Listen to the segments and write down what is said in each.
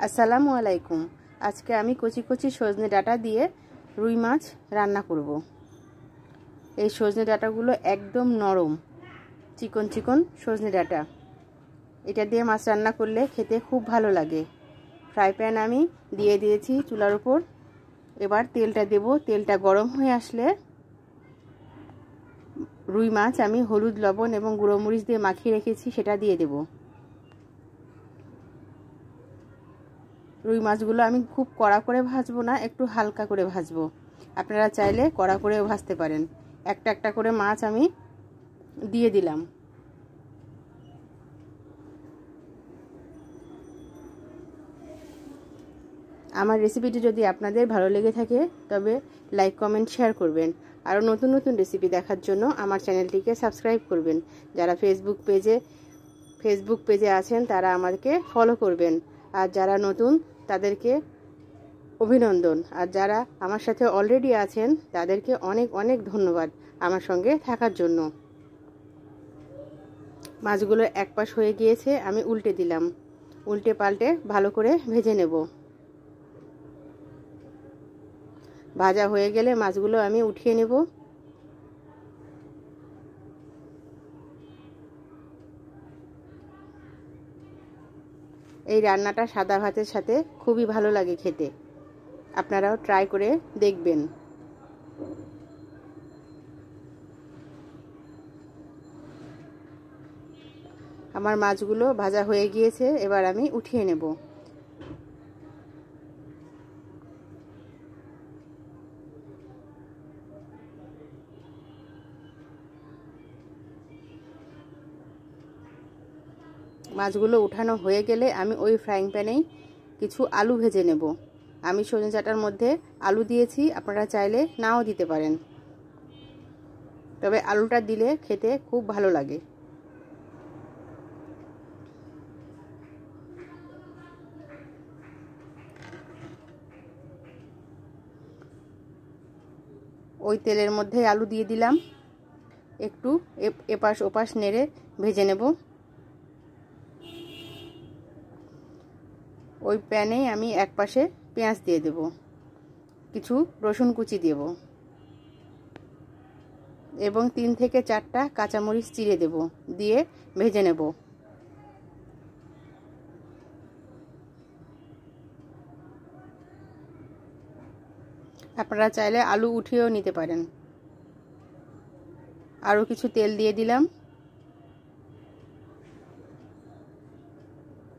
আসসালামু আলাইকুম। আজকে আমি কচি কচি সজনে ডাঁটা দিয়ে রুই মাছ রান্না করব। এই সজনে ডাঁটাগুলো একদম নরম, চিকন চিকন সজনে ডাঁটা। এটা দিয়ে মাছ রান্না করলে খেতে খুব ভালো লাগে। ফ্রাই প্যান আমি দিয়ে দিয়েছি চুলার উপর। এবার তেলটা দেব। তেলটা গরম হয়ে আসলে রুই মাছ আমি হলুদ, লবণ এবং গুঁড়ো মরিচ দিয়ে মাখিয়ে রেখেছি সেটা দিয়ে দেব। রুই মাছগুলো আমি খুব কড়া করে ভাজবো না, একটু হালকা করে ভাজবো। আপনারা চাইলে কড়া করেও ভাজতে পারেন। একটা একটা করে মাছ আমি দিয়ে দিলাম। আমার রেসিপিটি যদি আপনাদের ভালো লেগে থাকে তবে লাইক, কমেন্ট, শেয়ার করবেন। আরও নতুন নতুন রেসিপি দেখার জন্য আমার চ্যানেলটিকে সাবস্ক্রাইব করবেন। যারা ফেসবুক পেজে আছেন তারা আমাকে ফলো করবেন। আর যারা নতুন তাদেরকে অভিনন্দন। আর যারা আমার সাথে অলরেডি আছেন তাদেরকে অনেক অনেক ধন্যবাদ আমার সঙ্গে থাকার জন্য। মাছগুলো এক পাশ হয়ে গিয়েছে, আমি উল্টে দিলাম। উল্টে পাল্টে ভালো করে ভেজে নেব। ভাজা হয়ে গেলে মাছগুলো আমি উঠিয়ে নেব। এই রান্নাটা সাদা ভাতের সাথে খুবই ভালো লাগে খেতে। আপনারাও ট্রাই করে দেখবেন। আমার মাছগুলো ভাজা হয়ে গিয়েছে, এবার আমি উঠিয়ে নেব। মাছগুলো উঠানো হয়ে গেলে আমি ওই ফ্রাইং প্যানেই কিছু আলু ভেজে নেব। আমি সজনে ডাঁটার মধ্যে আলু দিয়েছি, আপনারা চাইলে নাও দিতে পারেন, তবে আলুটা দিলে খেতে খুব ভালো লাগে। ওই তেলের মধ্যে আলু দিয়ে দিলাম। একটু এপাশ ওপাশ নেড়ে ভেজে নেব। ওই প্যানেই আমি এক পাশে পেঁয়াজ দিয়ে দেব, কিছু রসুন কুচি দেব এবং 3 থেকে 4টা কাঁচামরিচ চিড়ে দেব, দিয়ে ভেজে নেব। আপনারা চাইলে আলু উঠিয়েও নিতে পারেন। আরও কিছু তেল দিয়ে দিলাম।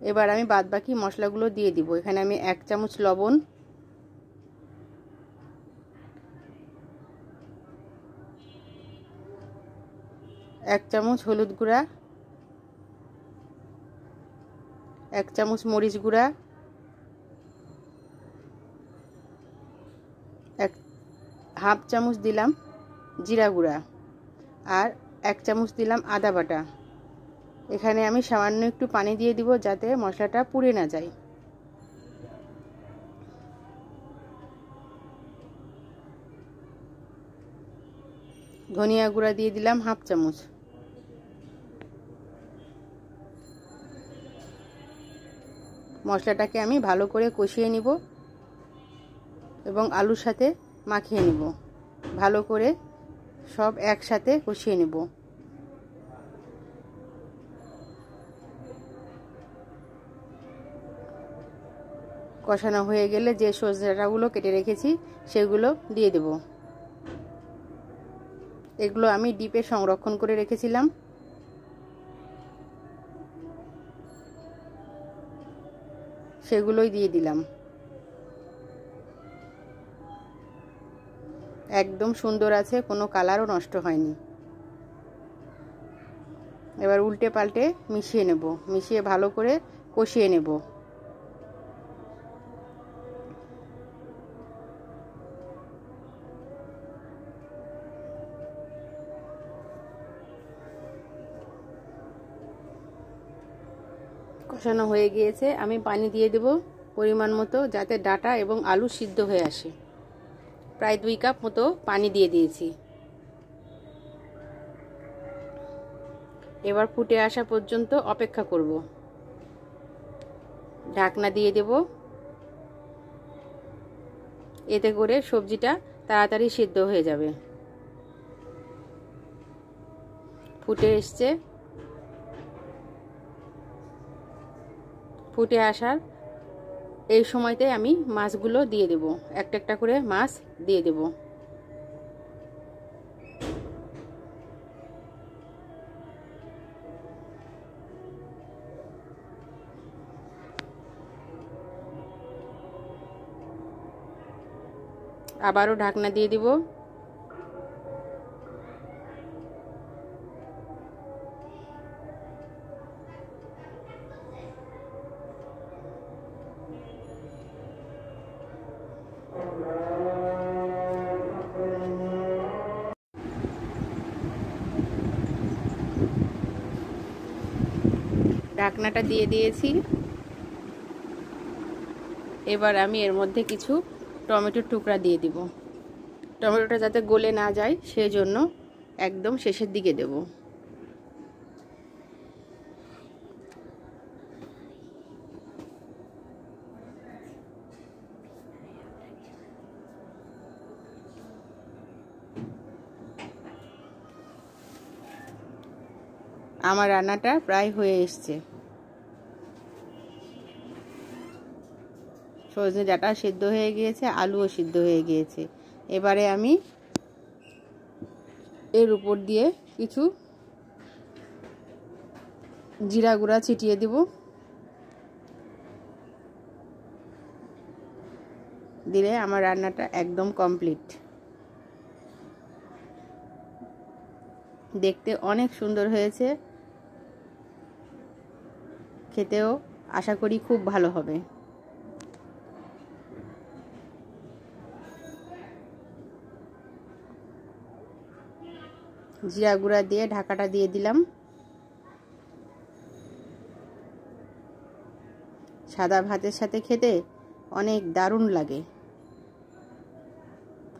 এবার আমি বাদবাকি মশলাগুলো দিয়ে দিব। এখানে আমি 1 চামচ লবণ, 1 চামচ হলুদ গুঁড়া, 1 চামচ মরিচ গুঁড়া, 1/2 চামচ দিলাম জিরা গুঁড়া, আর 1 চামচ দিলাম আদা বাটা। এখানে আমি সামান্য একটু পানি দিয়ে দিব যাতে মশলাটা পুড়ে না যায়। ধনিয়া গুঁড়া দিয়ে দিলাম 1/2 চামচ। মশলাটাকে আমি ভালো করে কষিয়ে নিব এবং আলুর সাথে মাখিয়ে নিব। ভালো করে সব একসাথে কষিয়ে নেব। কষানো হয়ে গেলে যে সজনে ডাঁটাগুলো কেটে রেখেছি সেগুলো দিয়ে দেব। এগুলো আমি ডিপে সংরক্ষণ করে রেখেছিলাম। সেগুলোই দিয়ে দিলাম। একদম সুন্দর আছে, কোনো কালারও নষ্ট হয়নি। এবার উল্টে পাল্টে মিশিয়ে নেব, মিশিয়ে ভালো করে কষিয়ে নেব। কষানো হয়ে গিয়েছে, আমি পানি দিয়ে দেব পরিমাণ মতো, যাতে ডাঁটা এবং আলু সিদ্ধ হয়ে আসে। প্রায় 2 কাপ মতো পানি দিয়ে দিয়েছি। এবার ফুটে আসা পর্যন্ত অপেক্ষা করব। ঢাকনা দিয়ে দেব। এতে করে সবজিটা তাড়াতাড়ি সিদ্ধ হয়ে যাবে। ফুটে এসছে। ফুটে আসার এই সময়তে আমি মাছগুলো দিয়ে দেব। একটা একটা করে মাছ দিয়ে দেব। আবারও ঢাকনা দিয়ে দিব। ঢাকনাটা দিয়ে দিয়েছি। এবার আমি এর মধ্যে কিছু টমেটোর টুকরা দিয়ে দিব। টমেটোটা যাতে গলে না যায় সেজন্য একদম শেষের দিকে দেব। আমার রান্নাটা প্রায় হয়ে এসছে। সজনে ডাঁটা সিদ্ধ হয়ে গিয়েছে, আলুও সিদ্ধ হয়ে গিয়েছে। এবারে আমি এর উপর দিয়ে কিছু জিরা গুঁড়া ছিটিয়ে দিব। দিলে আমার রান্নাটা একদম কমপ্লিট। দেখতে অনেক সুন্দর হয়েছে, খেতেও আশা করি খুব ভালো হবে। জিরা গুঁড়া দিয়ে ঢাকাটা দিয়ে দিলাম। সাদা ভাতের সাথে খেতে অনেক দারুণ লাগে।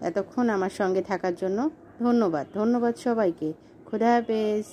এতক্ষণ আমার সঙ্গে থাকার জন্য ধন্যবাদ। ধন্যবাদ সবাইকে। খোদা হাফেজ।